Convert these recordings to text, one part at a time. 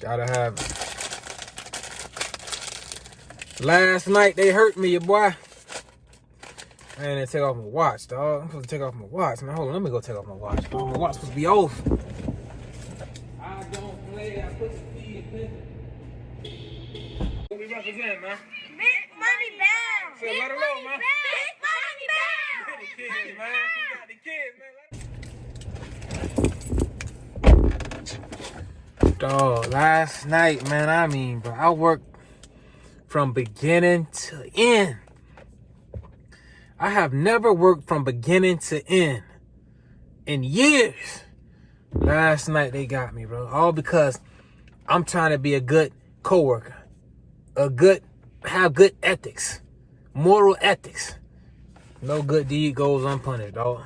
Gotta have it. Last night they hurt me, your boy. Man, they take off my watch, dog. I'm supposed to take off my watch. Man, hold on, let me go take off my watch. My watch supposed to be off. I don't play, I put the feet in. What we represent, man? Big money bound. So let her know, man. Big money bound. The kids, man. We got the kids, man. Dog, last night, man, I mean, bro, I worked from beginning to end. I have never worked from beginning to end in years. Last night they got me, bro. All because I'm trying to be a good coworker. Have good ethics. Moral ethics. No good deed goes unpunished, dog.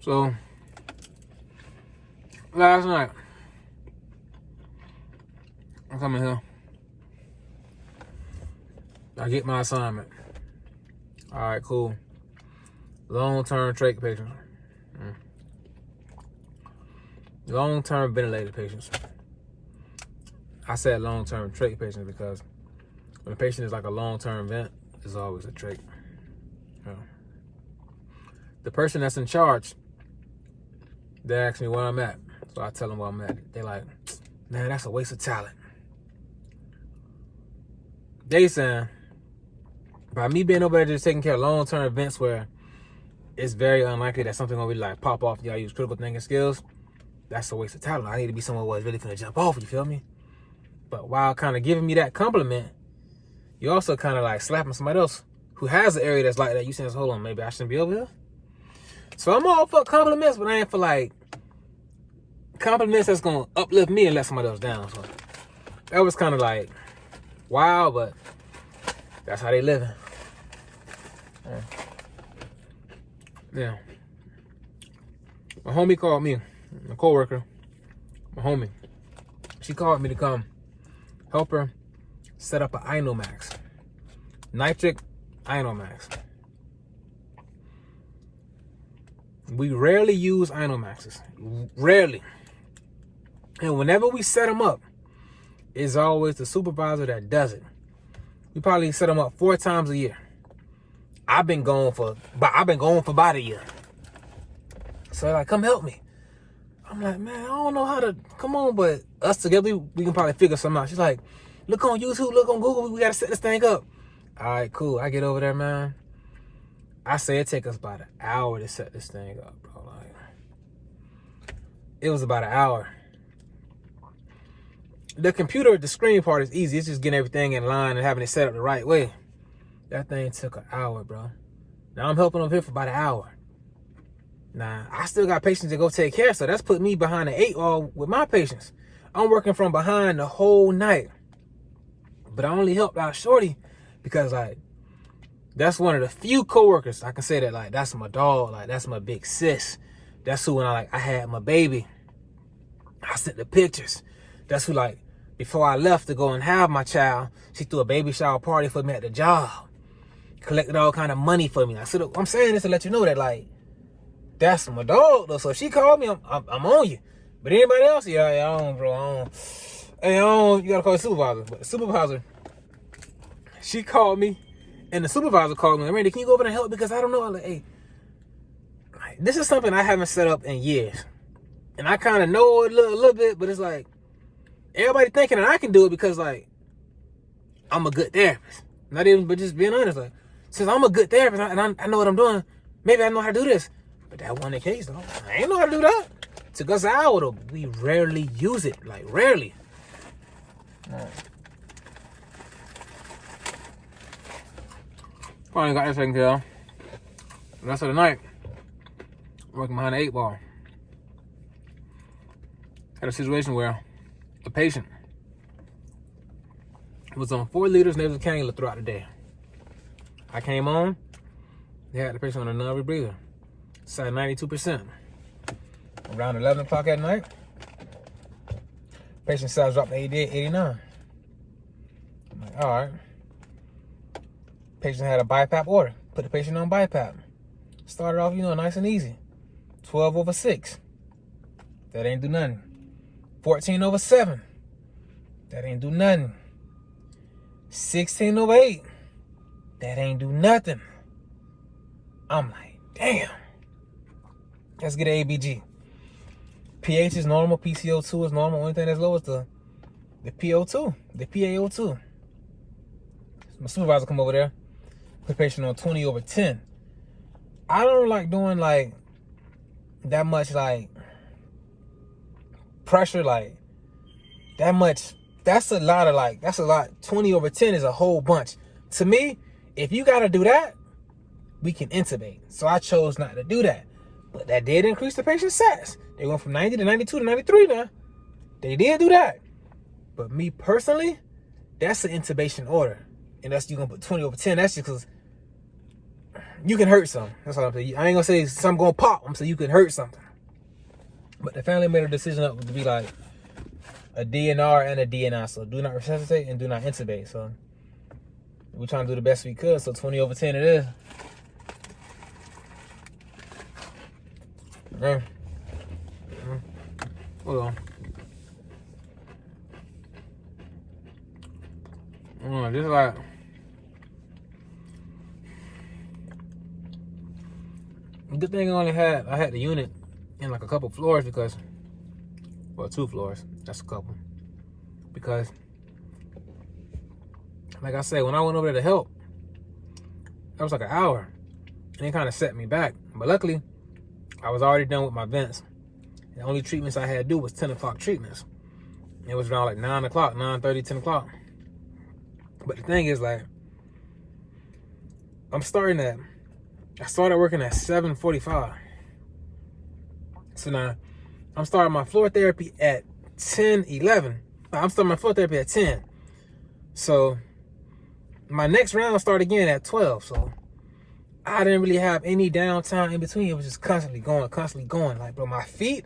So, last night, I'm coming here. I get my assignment. All right, cool. Long-term trach patients. Long-term ventilated patients. I said long-term trach patients because when a patient is like a long-term vent, it's always a trach. Yeah. The person that's in charge, they ask me where I'm at. So I tell them where I'm at. They're like, man, that's a waste of talent. They saying, by me being over there just taking care of long-term events where it's very unlikely that something gonna be like pop off, y'all use critical thinking skills, that's a waste of talent. I need to be somewhere where it's really finna jump off, you feel me? But while kind of giving me that compliment, you also kind of like slapping somebody else who has an area that's like that. You saying, hold on, maybe I shouldn't be over here? So I'm all for compliments, but I ain't for like compliments that's gonna uplift me and let somebody else down. So that was kind of like, wow, but that's how they living. Yeah. My homie called me, a coworker, my homie. She called me to come help her set up an INOMAX, nitric INOMAX. We rarely use INOMAXs, rarely. And whenever we set them up, it's always the supervisor that does it. We probably set them up 4 times a year. I've been going for about a year. So they're like, come help me. I'm like, man, I don't know how to, come on, but us together, we can probably figure something out. She's like, look on YouTube, look on Google, we gotta set this thing up. All right, cool, I get over there, man. I say it take us about an hour to set this thing up, bro. Like, it was about an hour. The computer, the screen part is easy. It's just getting everything in line and having it set up the right way. That thing took an hour, bro. Now I'm helping them here for about an hour. Now, I still got patients to go take care of, so that's put me behind the 8 ball with my patients. I'm working from behind the whole night. But I only helped out Shorty because, like, that's one of the few coworkers I can say that, like, that's my dog, like, that's my big sis. That's who, when I had my baby, I sent the pictures. That's who, like, before I left to go and have my child, she threw a baby shower party for me at the job. Collected all kind of money for me. So I'm saying this to let you know that, like, that's my dog, though. So if she called me, I'm on you. But anybody else, yeah, I don't, bro. I don't. Hey, you gotta call the supervisor. But the supervisor, she called me, and the supervisor called me. Randy, can you go over there and help? Because I don't know. I'm like, hey, this is something I haven't set up in years. And I kind of know it a little bit, but it's like, everybody thinking that I can do it because, like, I'm a good therapist. Not even, but just being honest, like, since I'm a good therapist and I know what I'm doing, maybe I know how to do this. But that wasn't the case, though. I ain't know how to do that. Took us an hour, though. We rarely use it. Like, rarely. Finally got this taken care of. The rest of the night, working behind the 8 ball. Had a situation where a patient was on 4 liters nasal cannula throughout the day. I came on, they had the patient on a non-rebreather. It's at 92%. Around 11 o'clock at night, patient size dropped to 88, 89. I'm like, all right. Patient had a BiPAP order. Put the patient on BiPAP. Started off, nice and easy. 12/6. That ain't do nothing. 14/7. That ain't do nothing. 16/8. That ain't do nothing. I'm like, damn. Let's get an ABG. pH is normal. PCO2 is normal. Only thing that's low is the PO2, the PaO2. My supervisor come over there. Put the patient on 20/10. I don't like doing like that much like pressure, like that much. That's a lot. 20/10 is a whole bunch. To me, if you gotta do that, we can intubate. So I chose not to do that. But that did increase the patient's sats. They went from 90 to 92 to 93 now. They did do that. But me personally, that's an intubation order. And that's you gonna put 20/10. That's just because you can hurt something. That's all I'm saying. I ain't gonna say something gonna pop. I'm saying you can hurt something. But the family made a decision up to be like a DNR and a DNI. So do not resuscitate and do not intubate. So we're trying to do the best we could. So 20/10 it is. Okay. Hold on. Just like good thing I had the unit in like a couple floors because, well, 2 floors. That's a couple. Because, like I said, when I went over there to help, that was like an hour, and it kind of set me back. But luckily, I was already done with my vents. The only treatments I had to do was 10 o'clock treatments. It was around like 9 o'clock, 9:30, 10 o'clock. But the thing is, like, I started working at 7:45. So now, I'm starting my floor therapy at 10:11. I'm starting my floor therapy at 10. So, my next round started again at 12. So, I didn't really have any downtime in between. It was just constantly going. Like, bro, my feet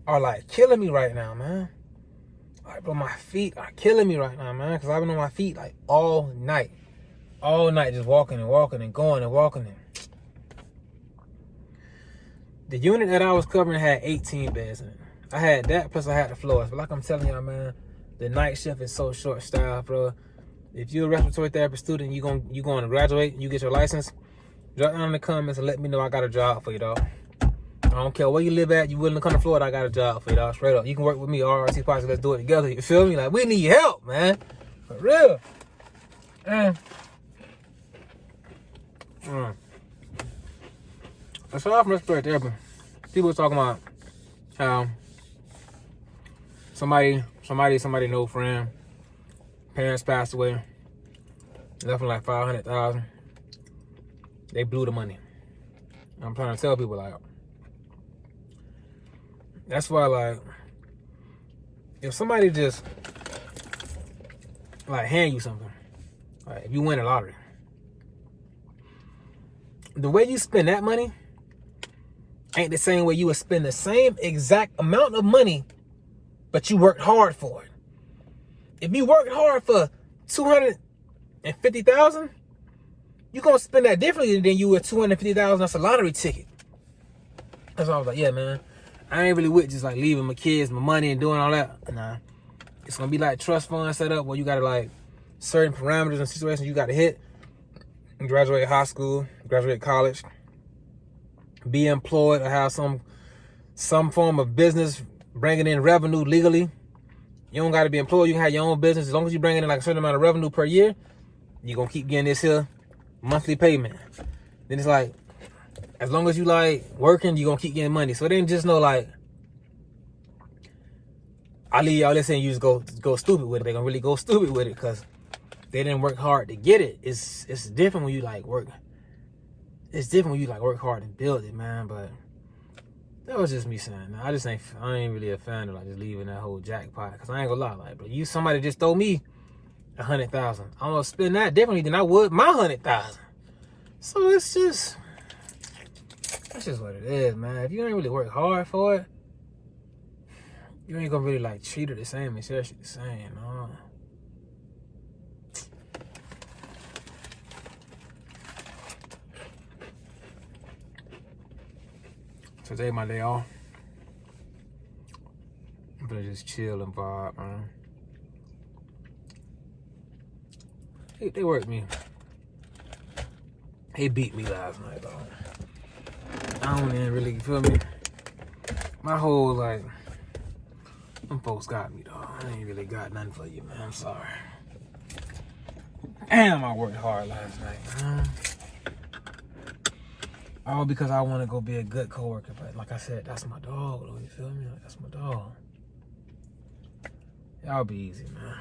are like killing me right now, man. Like, bro, my feet are killing me right now, man. Because I've been on my feet like all night. All night, just walking and going and walking. The unit that I was covering had 18 beds in it. I had that, plus I had the floors. But like I'm telling y'all, man, the night shift is so short-staffed, bro. If you're a respiratory therapy student, you're going to graduate, you get your license, drop down in the comments and let me know I got a job for you, dog. I don't care where you live at, you willing to come to Florida, I got a job for you, dog. Straight up. You can work with me, RRT Posse, let's do it together. You feel me? Like, we need help, man. For real. Aside from respiratory therapy, people was talking about how somebody no friend, parents passed away, left them like $500,000. They blew the money. I'm trying to tell people, like, that's why, like, if somebody just like hand you something, like if you win a lottery, the way you spend that money ain't the same way you would spend the same exact amount of money, but you worked hard for it. If you worked hard for $250,000, you're gonna spend that differently than you would $250,000. That's a lottery ticket. That's why I was like, yeah, man, I ain't really with just like leaving my kids my money and doing all that. Nah, it's gonna be like trust fund set up where you gotta like certain parameters and situations you gotta hit. Graduate high school, graduate college, be employed or have some form of business bringing in revenue legally. You don't got to be employed. You can have your own business. As long as you bring in like a certain amount of revenue per year, you're going to keep getting this here monthly payment. Then it's like, as long as you like working, you're going to keep getting money. So it ain't just no like, I leave y'all this and you just go stupid with it. They're going to really go stupid with it because they didn't work hard to get it. It's different when you like work. It's different when you like work hard and build it, man. But that was just me saying. I ain't really a fan of like just leaving that whole jackpot. Cause I ain't gonna lie, like, but somebody just throw me $100,000. I'm gonna spend that differently than I would my $100,000. So that's just what it is, man. If you ain't really work hard for it, you ain't gonna really like treat it the same and share shit the same, Today my day off. I'm gonna just chill and vibe, man. They worked me. They beat me last night, though. I don't even really, you feel me? My whole, like, them folks got me, dog. I ain't really got nothing for you, man. I'm sorry. Damn, I worked hard last night, man. All because I want to go be a good coworker. But like I said, that's my dog, though. You feel me? Like, that's my dog. Y'all be easy, man.